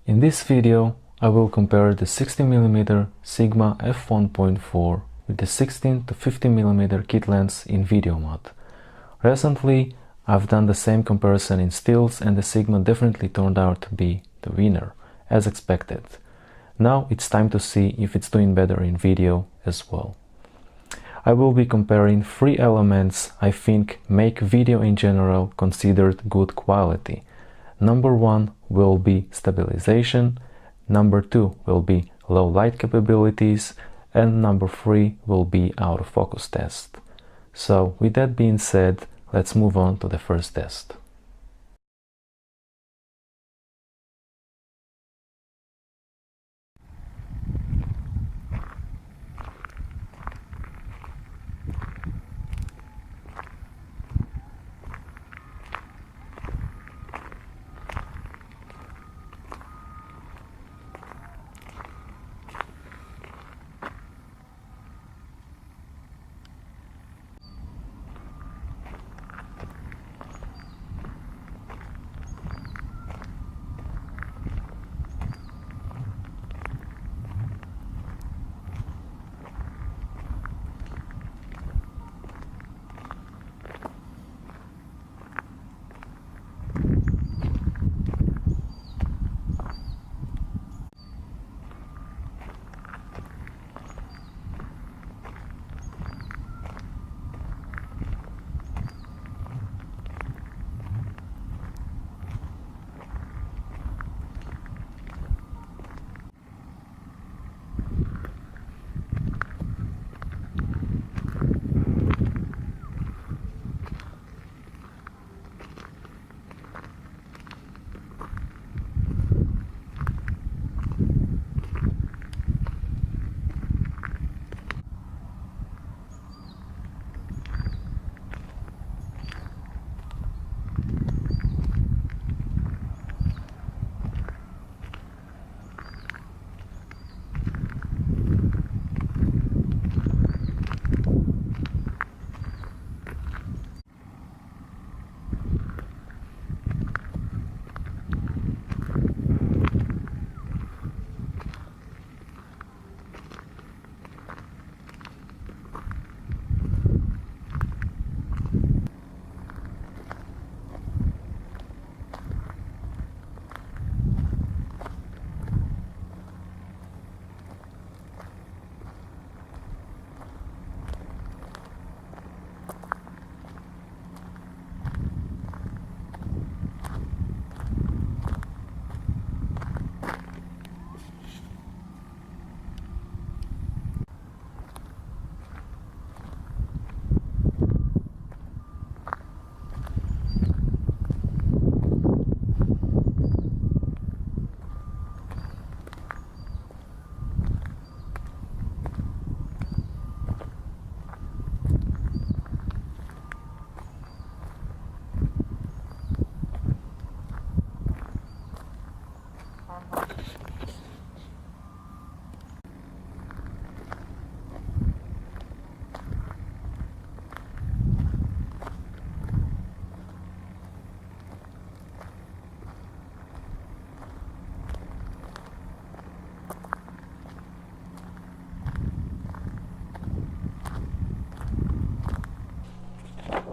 In this video, I will compare the 16mm Sigma f1.4 with the 16-50mm kit lens in video mode. Recently, I've done the same comparison in stills and the Sigma definitely turned out to be the winner, as expected. Now it's time to see if it's doing better in video as well. I will be comparing three elements I think make video in general considered good quality. Number one will be stabilization, number two will be low light capabilities, and number three will be autofocus test. So with that being said, let's move on to the first test.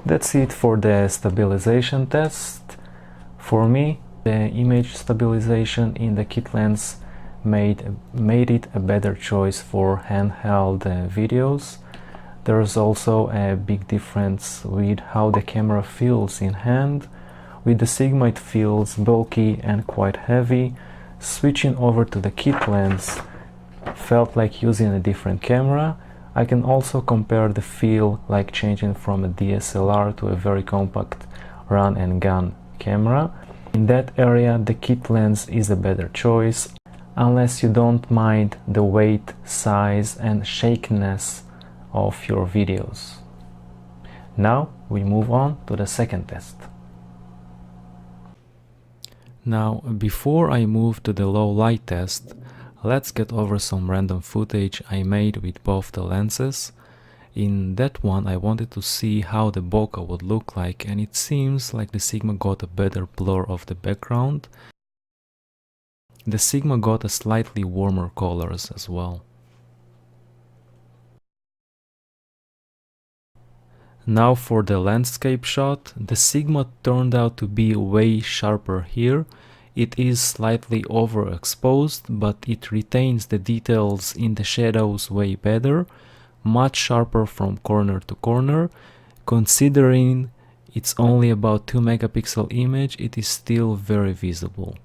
That's it for the stabilization test. For me, the image stabilization in the kit lens made it a better choice for handheld videos. There's also a big difference with how the camera feels in hand. With the Sigma it feels bulky and quite heavy. Switching over to the kit lens felt like using a different camera. I can also compare the feel like changing from a DSLR to a very compact run and gun camera. In that area, the kit lens is a better choice, unless you don't mind the weight, size and shakiness of your videos. Now we move on to the second test. Now, before I move to the low light test, let's get over some random footage I made with both the lenses. In that one I wanted to see how the bokeh would look like, and it seems like the Sigma got a better blur of the background. The Sigma got a slightly warmer colors as well. Now for the landscape shot, the Sigma turned out to be way sharper here. It is slightly overexposed, but it retains the details in the shadows way better, much sharper from corner to corner. Considering it's only about 2 megapixel image, it is still very visible.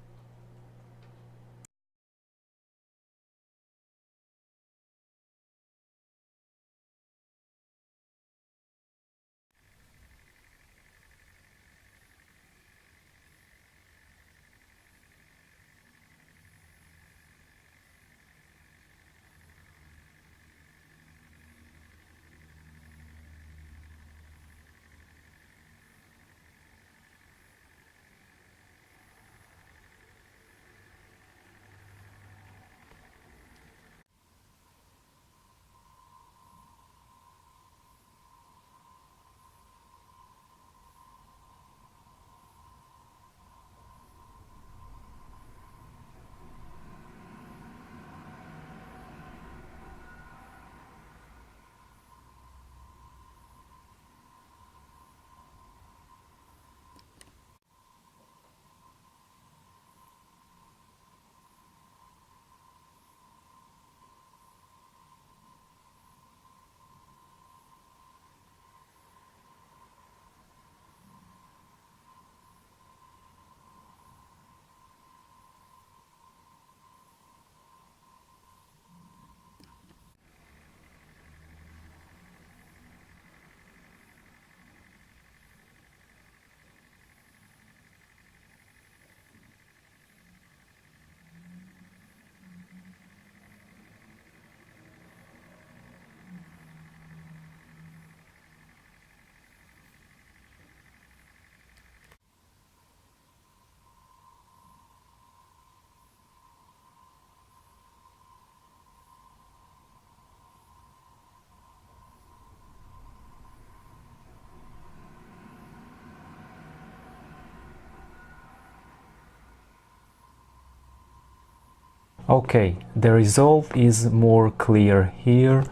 Okay, the result is more clear here.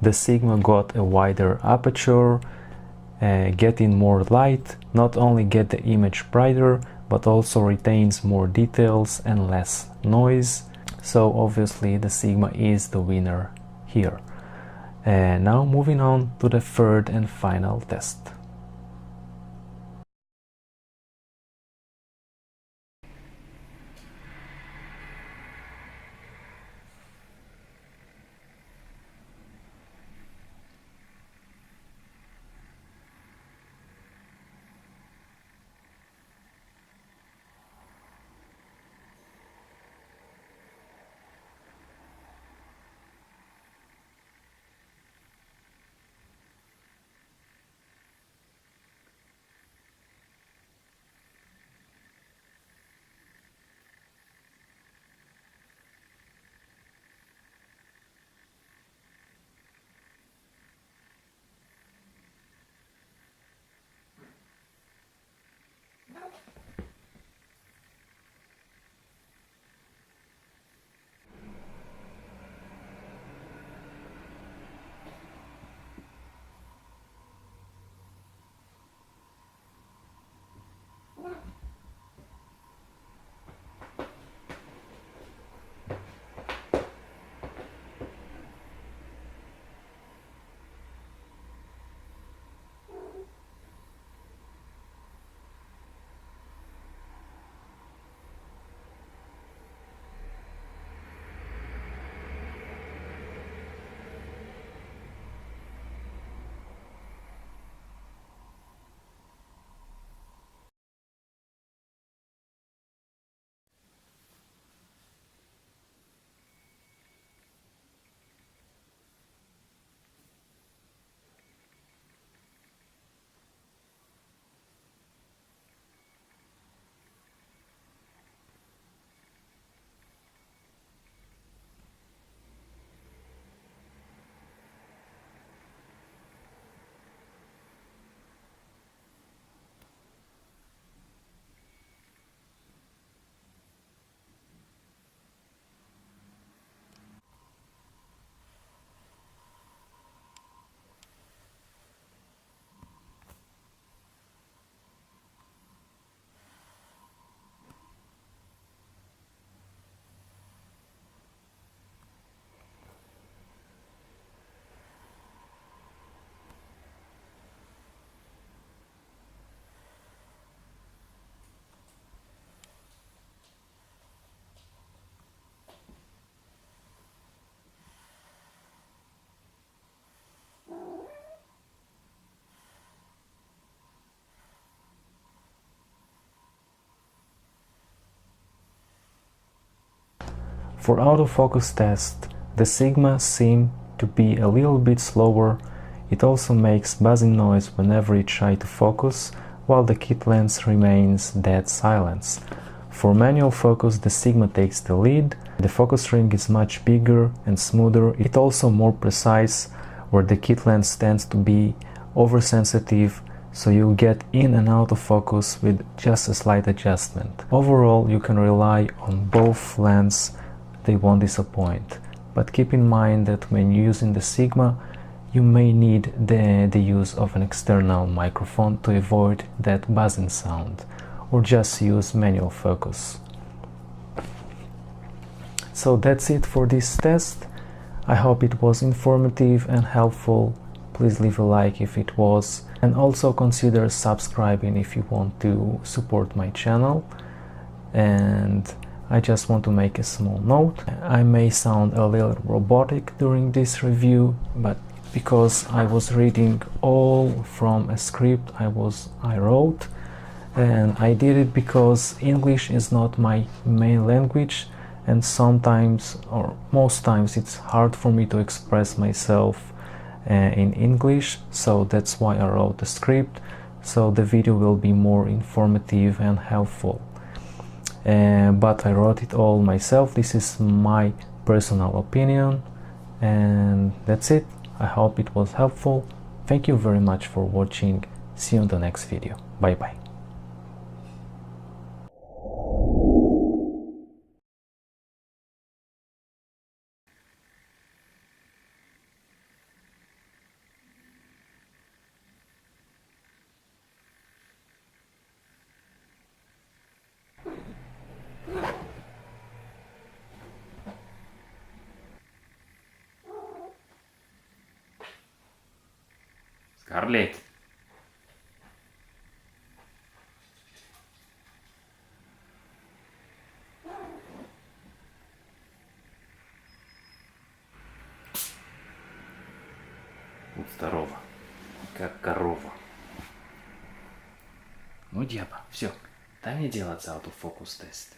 The Sigma got a wider aperture, getting more light, not only get the image brighter, but also retains more details and less noise. So obviously the Sigma is the winner here. Now moving on to the third and final test. For autofocus test, the Sigma seemed to be a little bit slower. It also makes buzzing noise whenever you try to focus, while the kit lens remains dead silence. For manual focus, the Sigma takes the lead. The focus ring is much bigger and smoother. It's also more precise, where the kit lens tends to be oversensitive, so you get in and out of focus with just a slight adjustment. Overall, you can rely on both lenses, they won't disappoint. But keep in mind that when using the Sigma, you may need the use of an external microphone to avoid that buzzing sound, or just use manual focus. So that's it for this test. I hope it was informative and helpful. Please leave a like if it was, and also consider subscribing if you want to support my channel. And I just want to make a small note. I may sound a little robotic during this review, but because I was reading all from a script I wrote, and I did it because English is not my main language, and sometimes, or most times, it's hard for me to express myself in English, so that's why I wrote the script, so the video will be more informative and helpful. But I wrote it all myself. This is my personal opinion, and that's it. I hope it was helpful. Thank you very much for watching. See you in the next video. Bye bye. Scarlett. Вот здорово, как корова. Ну, Деба, все, дай мне делать autofocus тест.